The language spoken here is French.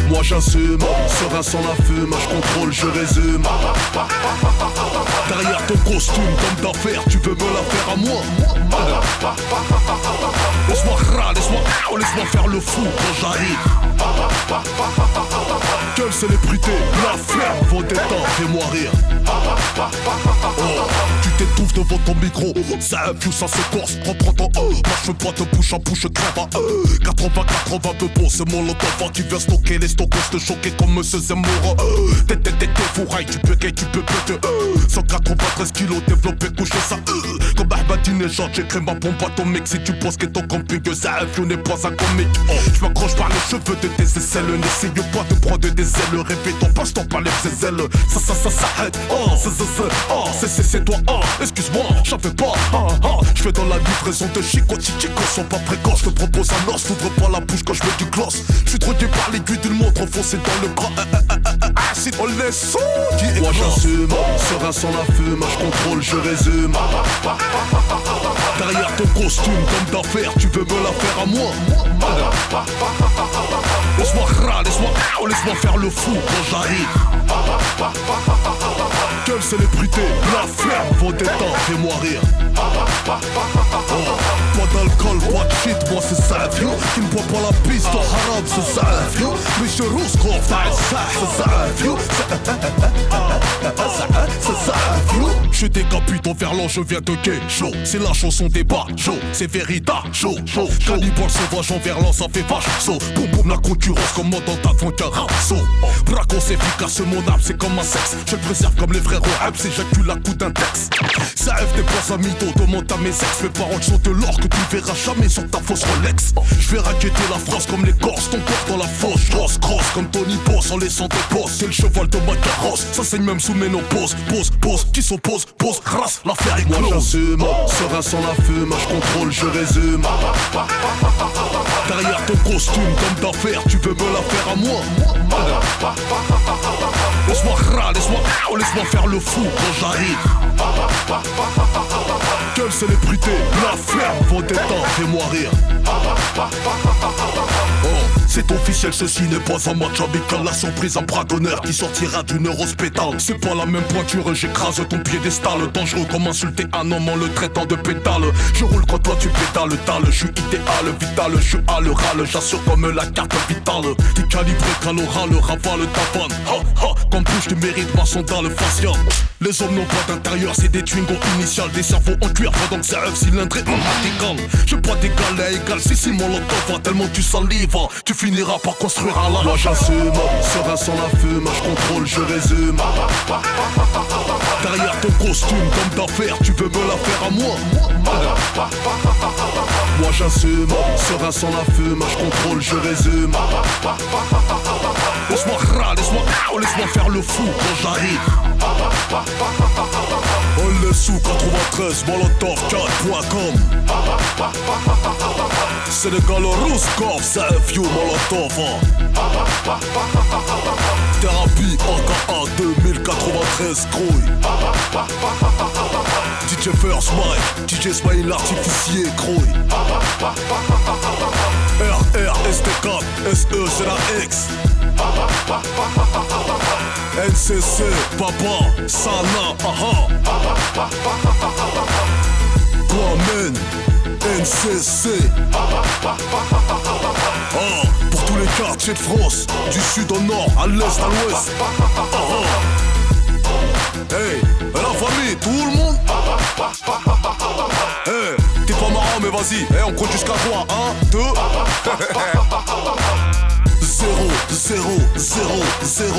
Moi j'assume, serein sans la fume, je contrôle, je résume. Derrière ton costume d'homme d'affaires, tu veux me la faire à moi. Laisse-moi laisse-moi faire le fou quand j'arrive. Quelle célébrité, la flemme, vos détentes, fais-moi rire. Oh, tu t'étouffes devant ton micro, ça infuse, ça se corse, prends ton moi je veux pas de bouche en bouche, crève à 80 peu bon, c'est mon lot d'enfant qui vient stocker les stockos, te choquer comme Monsieur Zemmour. T'es fourraille, tu peux péter 193 kilos développé, couché ça comme Ahmadinejad, j'écris ma bombe atomique. Si tu penses que ton compliqué, ça infuse n'est pas un comique. Je m'accroche par les cheveux de tes aisselles, n'essaye pas de prendre des ailes, répétons, passe-toi par les ailes. Ça aide, c'est toi, excuse-moi, j'en fais pas, je fais dans la livraison de Chico, si Chico sont pas précoces, je te propose un os, t'ouvres pas la bouche quand je mets du gloss. Je suis drogué par l'aiguille d'une montre enfoncée dans le bras, si on les sons qui éclosent. Moi j'assume, serein sans la fume, je contrôle, je résume. Derrière ton costume d'homme d'affaires, tu veux me la faire à moi. Laisse-moi faire le fou quand j'arrive. Quelle célébrité, la flemme, vos détentes, fais-moi rire. Pas d'alcool, pas de shit, moi c'est ça, vieux. Qui ne boit pas la piste, au haram, c'est ça, vieux. Monsieur Rouskov, c'est ça, vieux. C'est ça, vieux. Je décapite ton verlan, je viens de gay, chaud. C'est la chanson des bas, chaud. C'est vérita, chaud. Cannibale sauvage en verlan, ça fait vache, saut. Boum boum, la concurrence commandant avant qu'un rapso. Bracos efficace, mon âme, c'est comme un sexe. Je le préserve comme les frères au c'est j'accule la coup d'un texte. Ça F dépense à mytho, demande à mes ex. Mes paroles sont de l'or que tu verras jamais sur ta fausse Rolex. Je vais raqueter la France comme les Corses, ton corps dans la fosse. Grosse comme Tony Boss en laissant des bosses. C'est le cheval de ma carrosse, ça saigne même sous ménopause. Pose, qui s'oppose, pose, race, l'affaire est close. Moi j'assume, serein sans la fume, je contrôle, je résume. Derrière ton costume d'homme d'affaires, tu veux me la faire à moi. Laisse-moi faire le fou quand j'arrive. Quelle célébrité, la flemme, vos détentes, fais-moi rire. C'est officiel, ceci n'est pas un match amical. La surprise, un bras d'honneur qui sortira d'une rose pétale. C'est pas la même pointure, j'écrase ton piédestal. Dangereux comme insulter un homme en le traitant de pétale. Je roule quand toi tu pétales, je suis idéal, vital, je suis à le râle. J'assure comme la carte vitale. T'es calibré qu'à l'oral, ravale ta vanne. Comme bouche tu mérites ma sonde le facial. Les hommes n'ont pas d'intérieur, c'est des twingos initiales. Des cerveaux en cuir pendant que ça œuf cylindré en radical. Je pas d'égal à égal, si mon lot va tellement tu salives. Tu finiras par construire un lave. Moi j'assume, serein sans la fume, je contrôle, je résume. Derrière ton costume d'homme d'affaires, tu veux me la faire à moi. Moi j'assume, serein sans la fume, je contrôle, je résume. Laisse-moi faire le fou quand j'arrive. On le sous 93, molotov4.com. C'est le gars le Rouskov, c'est un vieux molotov. Thérapie encore 2093 grouille. DJ First Mike, DJ Smile l'artificier grouille. RR ST4, SE c'est la X. NCC, Papa, Sana, Kwame, NCC. Pour tous les quartiers de France, du sud au nord, à l'est, à l'ouest. Hey, la famille, tout le monde. Hey, t'es pas marrant mais vas-y, hey, on compte jusqu'à 3, 1, 2. 0, 0, 0, 0.